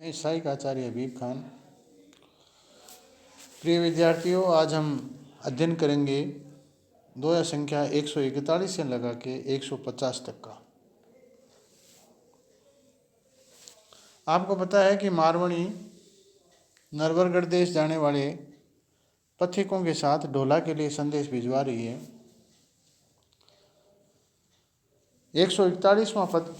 मैं सहायक आचार्य हबीब खान। प्रिय विद्यार्थियों, आज हम अध्ययन करेंगे दोया संख्या 141 से लगा के 150 तक का। आपको पता है कि मारवाड़ी नरवरगढ़ देश जाने वाले पथिकों के साथ ढोला के लिए संदेश भिजवा रही है। 141वां पद,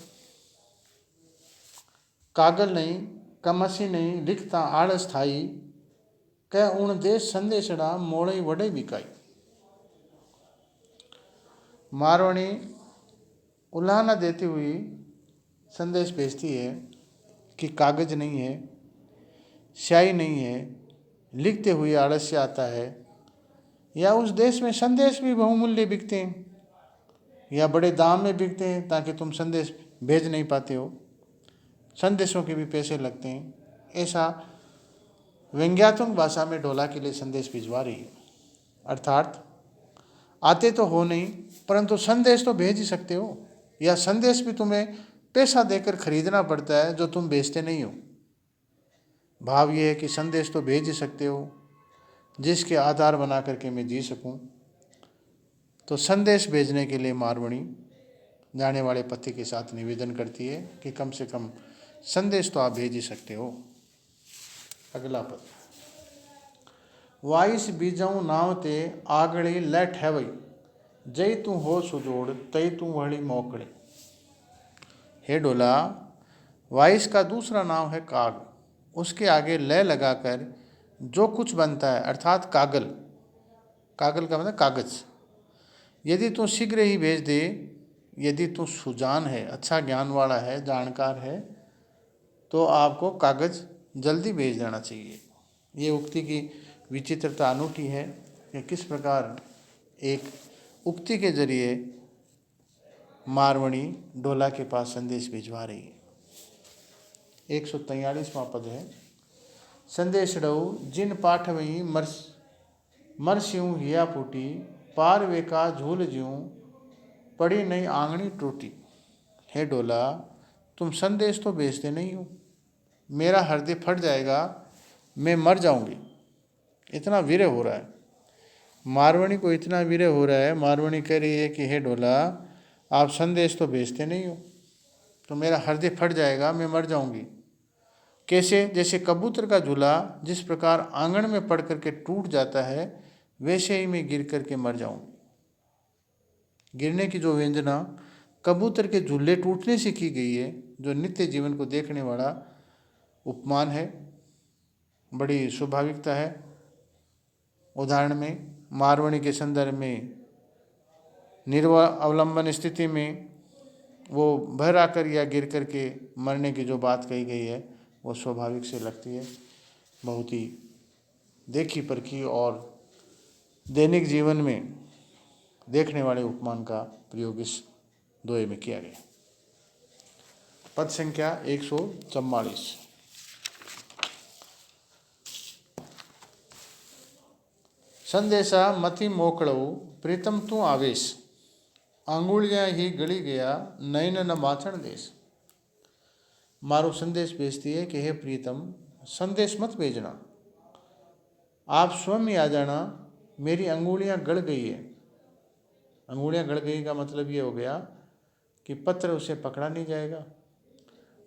कागल नहीं कमसी नहीं लिखता आलस थाई, कह उन देश संदेशड़ा मोड़ई वड़ई बिकाई। मारवाणी उल्हाना देती हुई संदेश भेजती है कि कागज नहीं है, स्याही नहीं है, लिखते हुए आलस्य आता है, या उस देश में संदेश भी बहुमूल्य बिकते हैं या बड़े दाम में बिकते हैं ताकि तुम संदेश भेज नहीं पाते हो, संदेशों के भी पैसे लगते हैं। ऐसा व्यंग्यात्मक भाषा में ढोला के लिए संदेश भिजवा रही है। अर्थात आते तो हो नहीं परंतु संदेश तो भेज ही सकते हो, या संदेश भी तुम्हें पैसा देकर खरीदना पड़ता है जो तुम भेजते नहीं हो। भाव ये है कि संदेश तो भेज ही सकते हो जिसके आधार बना करके मैं जी सकूं। तो संदेश भेजने के लिए मारवाड़ी जाने वाले पति के साथ निवेदन करती है कि कम से कम संदेश तो आप भेज ही सकते हो। अगला पद, वाइस बीजऊ नाव ते आगड़ी लैठ हैवई, जय तू हो सुजोड़ तय तू वहड़ी मोकड़े। हे डोला, वाइस का दूसरा नाम है काग, उसके आगे लय लगाकर जो कुछ बनता है अर्थात कागल, कागल का मतलब कागज, यदि तू शीघ्र ही भेज दे, यदि तू सुजान है, अच्छा ज्ञान वाला है, जानकार है, तो आपको कागज जल्दी भेज देना चाहिए। ये उक्ति की विचित्रता अनूठी है कि किस प्रकार एक उक्ति के जरिए मारवाड़ी ढोला के पास संदेश भिजवा रही है। 143वां पद है, संदेश डऊ जिन पाठवई मरस्यूं हिया फूटी, पार वे का झूल ज्यूं पड़ी नहीं आंगनी टूटी। हे डोला, तुम संदेश तो भेजते नहीं हो, मेरा हृदय फट जाएगा, मैं मर जाऊंगी। इतना विरह हो रहा है, मारवाड़ी को इतना विरह हो रहा है। मारवाड़ी कह रही है कि हे डोला, आप संदेश तो भेजते नहीं हो तो मेरा हृदय फट जाएगा, मैं मर जाऊंगी। कैसे? जैसे कबूतर का झूला जिस प्रकार आंगन में पड़ करके टूट जाता है, वैसे ही मैं गिर करके मर जाऊंगी। गिरने की जो व्यंजना कबूतर के झूले टूटने से की गई है, जो नित्य जीवन को देखने वाला उपमान है, बड़ी स्वाभाविकता है। उदाहरण में मारवाड़ी के संदर्भ में निर्वलंबन स्थिति में वो भर आकर या गिर करके मरने की जो बात कही गई है वो स्वाभाविक से लगती है। बहुत ही देखी परखी और दैनिक जीवन में देखने वाले उपमान का प्रयोग इस दोहे में किया गया। पद संख्या 144, संदेशा मति मोकड़ऊ प्रीतम तू आवेश, आंगुलियां ही गली गया नयन न माचण देश। मारो संदेश भेजती है कि हे प्रीतम, संदेश मत भेजना, आप स्वयं ही आ जाना, मेरी अंगुलियां गड़ गई है। अंगुलियां गड़ गई का मतलब ये हो गया कि पत्र उसे पकड़ा नहीं जाएगा,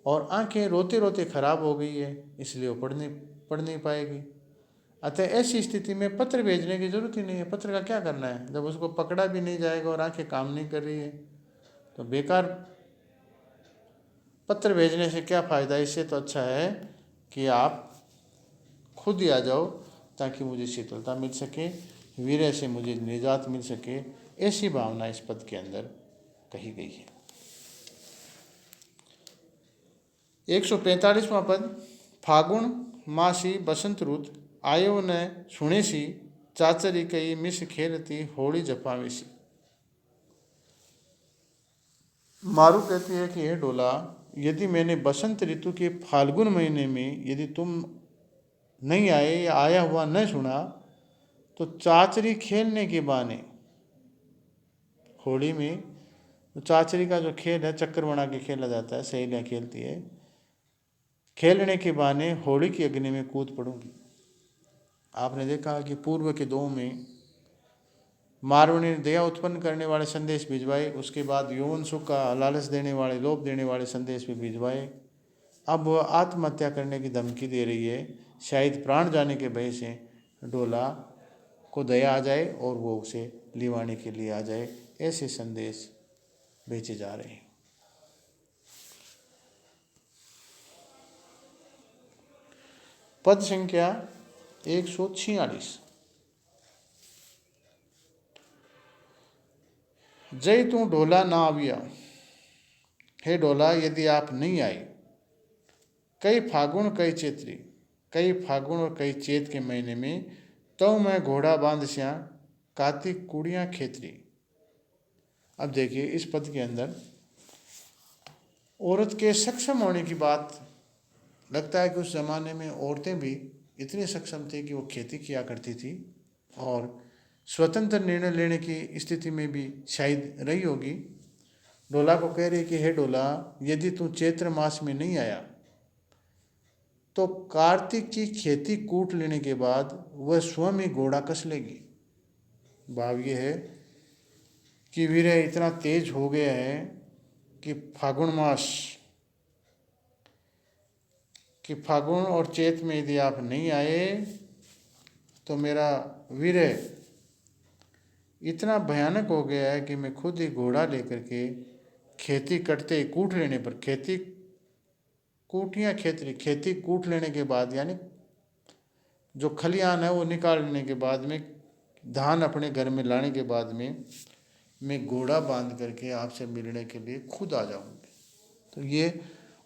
और आंखें रोते रोते खराब हो गई है, इसलिए वो पढ़ नहीं पाएगी। अतः ऐसी स्थिति में पत्र भेजने की जरूरत ही नहीं है। पत्र का क्या करना है जब उसको पकड़ा भी नहीं जाएगा और आंखें काम नहीं कर रही है, तो बेकार पत्र भेजने से क्या फ़ायदा। इससे तो अच्छा है कि आप खुद ही आ जाओ ताकि मुझे शीतलता मिल सके, वीर्य से मुझे निजात मिल सके। ऐसी भावना इस पद के अंदर कही गई है। 145वां पद, फागुन मासी बसंत रुत, आयो न सुनेसी, चाचरी कई मिस खेलती होली जपावेसी। मारू कहती है कि हे डोला, यदि मैंने बसंत ऋतु के फाल्गुन महीने में यदि तुम नहीं आए या आया हुआ न सुना, तो चाचरी खेलने के बहाने, होली में तो चाचरी का जो खेल है चक्कर बना के खेला जाता है, सहेलियाँ खेलती है, खेलने के बहाने होली की अग्नि में कूद पड़ूंगी। आपने देखा कि पूर्व के दो में मारवाणी ने दया उत्पन्न करने वाले संदेश भिजवाए, उसके बाद यौवन सुख का लालच देने वाले, लोभ देने वाले संदेश भी भिजवाए। अब वह आत्महत्या करने की धमकी दे रही है, शायद प्राण जाने के भय से डोला को दया आ जाए और वो उसे लिवाने के लिए आ जाए। ऐसे संदेश भेजे जा रहे हैं। पद संख्या 146। जय तू डोला ना आविया, हे डोला यदि आप नहीं आए। कई फागुन कई चैत्री, कई फागुन और कई चैत के महीने में तो मैं घोड़ा बांध श्या कार्तिक कुड़ियाँ खेतरी। अब देखिए इस पद के अंदर औरत के सक्षम होने की बात। लगता है कि उस ज़माने में औरतें भी इतनी सक्षम थी कि वो खेती किया करती थी और स्वतंत्र निर्णय लेने की स्थिति में भी शायद रही होगी। डोला को कह रही कि हे डोला, यदि तू चैत्र मास में नहीं आया तो कार्तिक की खेती कूट लेने के बाद वह स्वयं ही घोड़ा कस लेगी। भाव ये है कि वीर्य इतना तेज हो गया है कि फागुन और चैत में यदि आप नहीं आए तो मेरा वीर्य इतना भयानक हो गया है कि मैं खुद ही घोड़ा लेकर के खेती कटते कूट लेने पर, खेती कूट लेने के बाद यानी जो खलियान है वो निकाल लेने के बाद में, धान अपने घर में लाने के बाद में मैं घोड़ा बांध करके आपसे मिलने के लिए खुद आ जाऊंगी। तो ये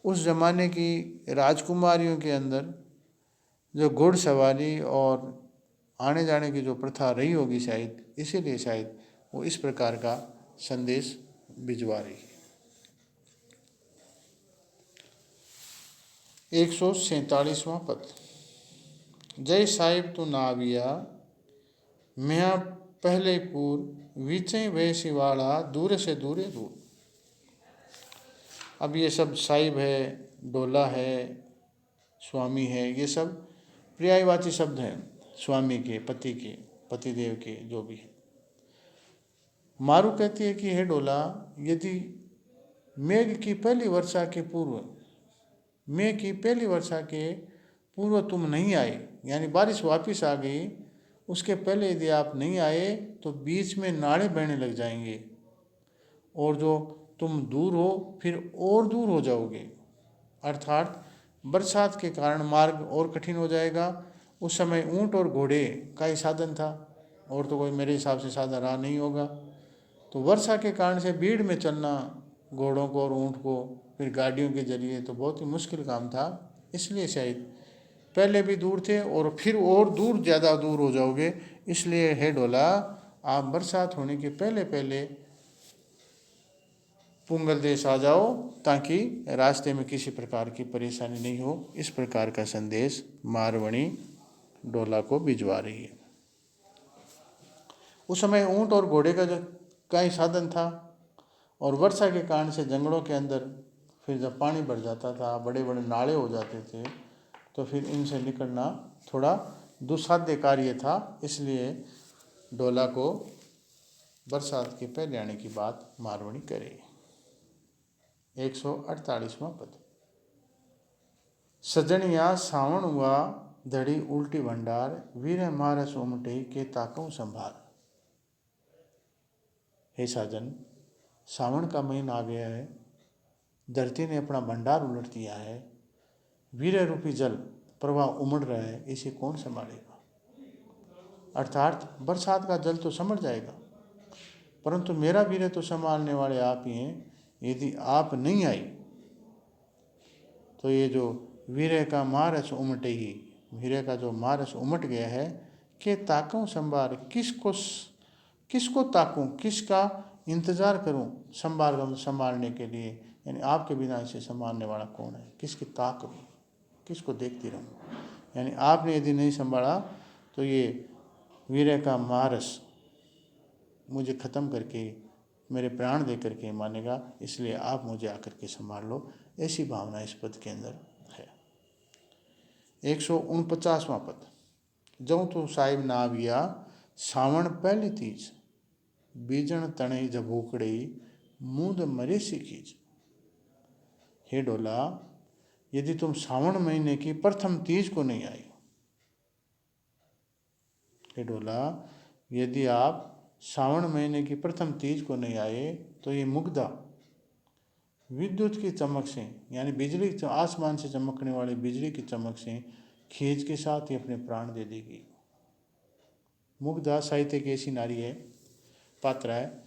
उस ज़माने की राजकुमारियों के अंदर जो घुड़सवारी और आने जाने की जो प्रथा रही होगी शायद, इसीलिए शायद वो इस प्रकार का संदेश भिजवा रही है। 147वां पद। जय साहिब तू नाविया, मैं पहले पूर विचय वैसी वाला दूर से दूर। अब ये सब साहिब है, डोला है, स्वामी है, ये सब पर्यायवाची शब्द हैं स्वामी के, पति के, पतिदेव के, जो भी है। मारू कहती है कि हे डोला, यदि मेघ की पहली वर्षा के पूर्व तुम नहीं आए, यानी बारिश वापस आ गई, उसके पहले यदि आप नहीं आए तो बीच में नाले बहने लग जाएंगे और जो तुम दूर हो फिर और दूर हो जाओगे। अर्थात बरसात के कारण मार्ग और कठिन हो जाएगा। उस समय ऊंट और घोड़े का ही साधन था और तो कोई मेरे हिसाब से साधन रहा नहीं होगा। तो वर्षा के कारण से भीड़ में चलना घोड़ों को और ऊंट को फिर गाड़ियों के जरिए तो बहुत ही मुश्किल काम था। इसलिए शायद पहले भी दूर थे और फिर और दूर, ज़्यादा दूर हो जाओगे। इसलिए हे डोला, आप बरसात होने के पहले पहले पुंगल देश आ जाओ ताकि रास्ते में किसी प्रकार की परेशानी नहीं हो। इस प्रकार का संदेश मारवाणी डोला को भिजवा रही है। उस समय ऊंट और घोड़े का ही साधन था और वर्षा के कारण से जंगलों के अंदर फिर जब पानी भर जाता था, बड़े बड़े नाले हो जाते थे, तो फिर इनसे निकलना थोड़ा दुस्साध्य कार्य था। इसलिए डोला को बरसात के पहले आने की बात मारवाणी करे। 148वां पद। सजनिया सावण हुआ धड़ी उल्टी भंडार, वीर मारस उमटे के ताकऊ संभार। हे साजन, सावन का महीना आ गया है, धरती ने अपना भंडार उलट दिया है, वीर रूपी जल प्रवाह उमड़ रहा है, इसे कौन संभालेगा। अर्थात बरसात का जल तो समझ जाएगा, परंतु मेरा वीर तो संभालने वाले आप ही हैं। यदि आप नहीं आई तो ये जो वीर का मारस उमटे ही, वीर का जो मारस उमट गया है कि ताकूं संभार, किसको ताकूं, किसका इंतज़ार करूं संभालने के लिए। यानी आपके बिना इसे संभालने वाला कौन है, किसकी ताक करूं, किसको देखती रहूं। यानी आपने यदि नहीं संभाला तो ये वीर का मारस मुझे ख़त्म करके, मेरे प्राण दे करके मानेगा, इसलिए आप मुझे आकर के संभाल लो। ऐसी भावना इस पद के अंदर है। 149वां पद। जऊं तू साहिब ना आविया सावण पहली तीज, बीजन तणे जब उकड़ई मूंद मरे सी खीज। हे डोला, यदि तुम सावन महीने की प्रथम तीज को नहीं आई, हे डोला, यदि आप सावन महीने की प्रथम तीज को नहीं आए तो ये मुग्धा विद्युत की चमक से, यानी बिजली आसमान से चमकने वाली बिजली की चमक से खींच के साथ ही अपने प्राण दे देगी। मुग्धा साहित्य की ऐसी नारी है, पात्र है,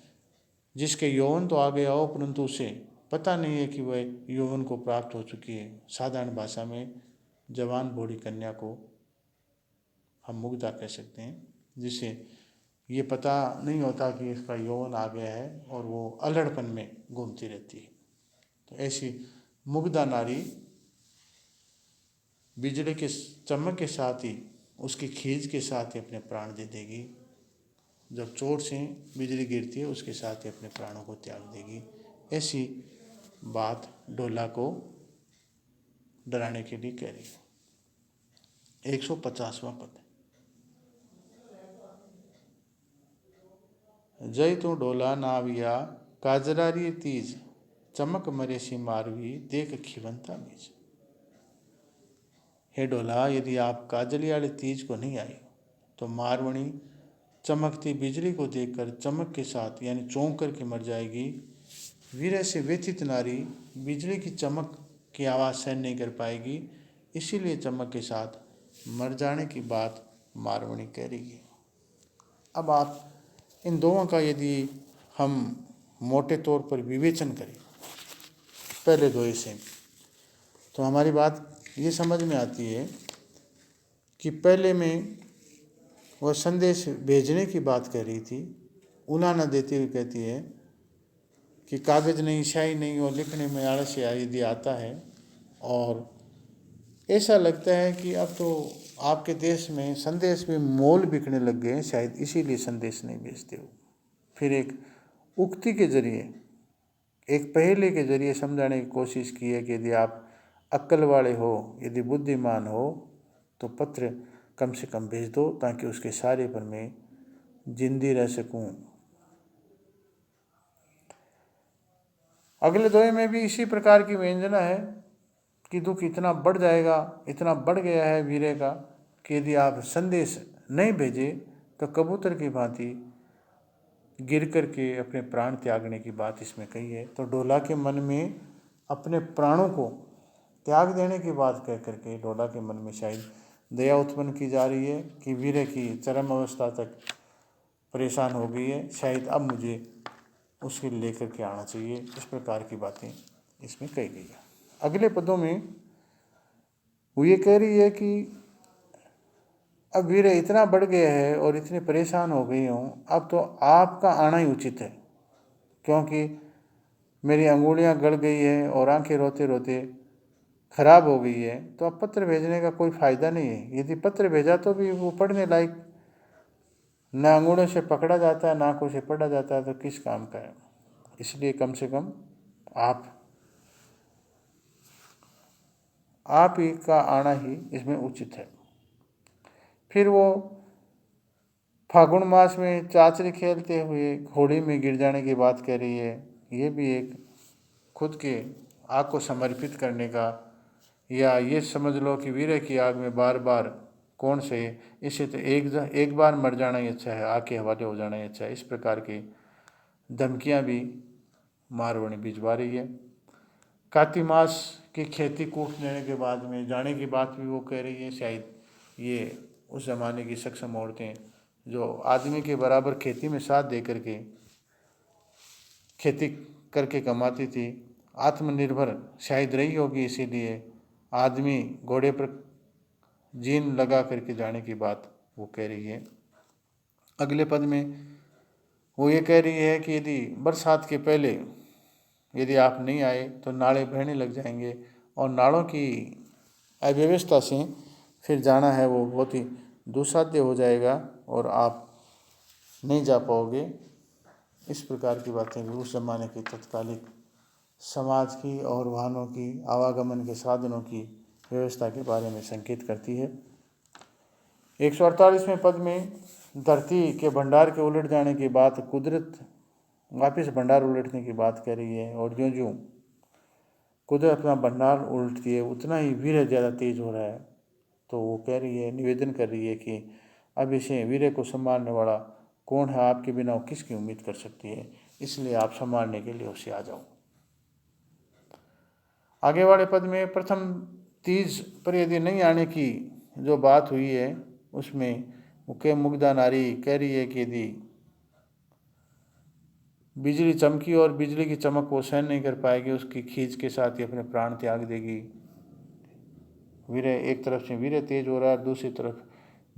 जिसके यौवन तो आ गया हो परंतु उसे पता नहीं है कि वह यौवन को प्राप्त हो चुकी है। साधारण भाषा में जवान बूढ़ी कन्या को हम मुग्धा कह सकते हैं, जिसे ये पता नहीं होता कि इसका यौवन आ गया है और वो अल्हड़पन में घूमती रहती है। तो ऐसी मुग्धा नारी बिजली के चमक के साथ ही, उसकी खींच के साथ ही अपने प्राण दे देगी। जब चोट से बिजली गिरती है उसके साथ ही अपने प्राणों को त्याग देगी। ऐसी बात डोला को डराने के लिए कह रही है। 150वां पद। जय तू डोला नाविया काजरारी तीज, चमक मरे सी मारवी देख खिवंता बीज। हे डोला, यदि आप काजली वाले तीज को नहीं आए तो मारवणी चमकती बिजली को देखकर चमक के साथ यानी चौंक करके मर जाएगी। वीर से व्यथित नारी बिजली की चमक की आवाज़ सहन नहीं कर पाएगी, इसीलिए चमक के साथ मर जाने की बात मारवणी कह रही है। अब आप इन दोनों का यदि हम मोटे तौर पर विवेचन करें पहले दो से, तो हमारी बात ये समझ में आती है कि पहले में वह संदेश भेजने की बात कर रही थी, उलाना देते हुए कहती है कि कागज़ नहीं, स्याही नहीं और लिखने में आलस्य यदि आता है, और ऐसा लगता है कि अब तो आपके देश में संदेश में मोल बिकने लग गए हैं, शायद इसीलिए संदेश नहीं भेजते हो। फिर एक उक्ति के जरिए, एक पहेली के जरिए समझाने की कोशिश की है कि यदि आप अक्ल वाले हो, यदि बुद्धिमान हो तो पत्र कम से कम भेज दो ताकि उसके सारे पर मैं जिंदी रह सकूं। अगले दोहे में भी इसी प्रकार की व्यंजना है कि दुख इतना बढ़ जाएगा, इतना बढ़ गया है वीरे का कि यदि आप संदेश नहीं भेजे तो कबूतर की भांति गिर करके अपने प्राण त्यागने की बात इसमें कही है। तो डोला के मन में अपने प्राणों को त्याग देने की बात कह करके डोला के मन में शायद दया उत्पन्न की जा रही है कि वीरे की चरम अवस्था तक परेशान हो गई है, शायद अब मुझे उसके लेकर के आना चाहिए। इस प्रकार की बातें इसमें कही गई है। अगले पदों में वो ये कह रही है कि अब वीरे इतना बढ़ गया है और इतने परेशान हो गई हूँ, अब तो आपका आना ही उचित है, क्योंकि मेरी अंगुलियाँ गड़ गई है और आंखें रोते रोते खराब हो गई है। तो अब पत्र भेजने का कोई फ़ायदा नहीं है। यदि पत्र भेजा तो भी वो पढ़ने लायक न अंगूठों से पकड़ा जाता है, नाकों से पढ़ा जाता है, तो किस काम का है। इसलिए कम से कम आप ही का आना ही इसमें उचित है। फिर वो फागुन मास में चाचरी खेलते हुए घोड़ी में गिर जाने की बात कह रही है। ये भी एक खुद के आग को समर्पित करने का, या ये समझ लो कि वीर की आग में बार बार कौन से, इससे तो एक बार मर जाना ही अच्छा है, आग के हवाले हो जाना ही अच्छा है। इस प्रकार की धमकियां भी मारवाड़ी भिजवा रही है। कार्तिक मास की खेती कूट लेने के बाद में जाने की बात भी वो कह रही है। शायद ये उस ज़माने की सक्षम औरतें जो आदमी के बराबर खेती में साथ दे करके खेती करके कमाती थी, आत्मनिर्भर शायद रही होगी, इसीलिए आदमी घोड़े पर जीन लगा करके जाने की बात वो कह रही है। अगले पद में वो ये कह रही है कि यदि बरसात के पहले यदि आप नहीं आए तो नाले बहने लग जाएंगे, और नालों की अव्यवस्था से फिर जाना है वो बहुत ही दुस्साध्य हो जाएगा और आप नहीं जा पाओगे। इस प्रकार की बातें भी उस ज़माने की तत्कालिक समाज की और वाहनों की, आवागमन के साधनों की व्यवस्था के बारे में संकेत करती है। 148वें पद में धरती के भंडार के उलट जाने की बात, कुदरत वापस भंडार उलटने की बात कह रही है। और ज्यों ज्यों कुदरत अपना भंडार उलटती है उतना ही वीर्य ज़्यादा तेज हो रहा है। तो वो कह रही है, निवेदन कर रही है कि अब इसे वीर्य को संभालने वाला कौन है, आपके बिना वो किसकी उम्मीद कर सकती है, इसलिए आप संभालने के लिए उसे आ जाओ। आगे वाले पद में प्रथम तीज पर यदि नहीं आने की जो बात हुई है उसमें मुख्य मुग्धा नारी कह रही है कि यदि बिजली चमकी और बिजली की चमक को सहन नहीं कर पाएगी, उसकी खींच के साथ ही अपने प्राण त्याग देगी। वीर्य एक तरफ से वीर्य तेज हो रहा है, दूसरी तरफ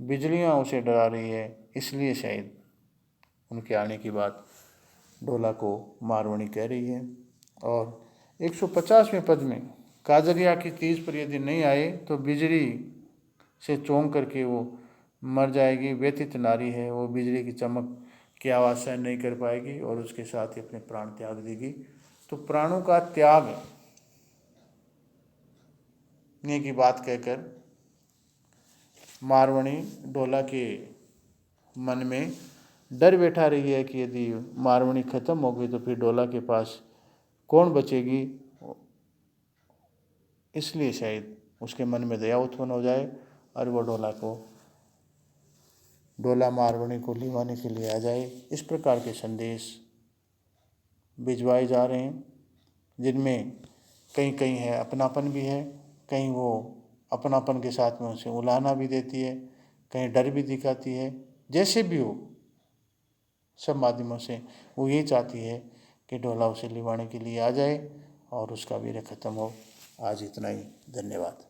बिजलियां उसे डरा रही है, इसलिए शायद उनके आने की बात डोला को मारवाणी कह रही है। और 150वें पद में काजरिया की तीज पर यदि नहीं आए तो बिजली से चौंक करके वो मर जाएगी। व्यथित नारी है, वो बिजली की चमक की आवाज़ सहन नहीं कर पाएगी और उसके साथ ही अपने प्राण त्याग देगी। तो प्राणों का त्याग ने की बात कहकर मारवाणी डोला के मन में डर बैठा रही है कि यदि मारवाणी खत्म हो गई तो फिर डोला के पास कौन बचेगी। इसलिए शायद उसके मन में दया उत्पन्न हो जाए और वो डोला मारवाणी को लिवाने के लिए आ जाए। इस प्रकार के संदेश भिजवाए जा रहे हैं, जिनमें कहीं कहीं है अपनापन भी है, कहीं वो अपनापन के साथ में उसे उलाहना भी देती है, कहीं डर भी दिखाती है। जैसे भी हो, सब माध्यमों से वो ये चाहती है कि डोला उसे लिवाने के लिए आ जाए और उसका वीर्य खत्म हो। आज इतना ही, धन्यवाद।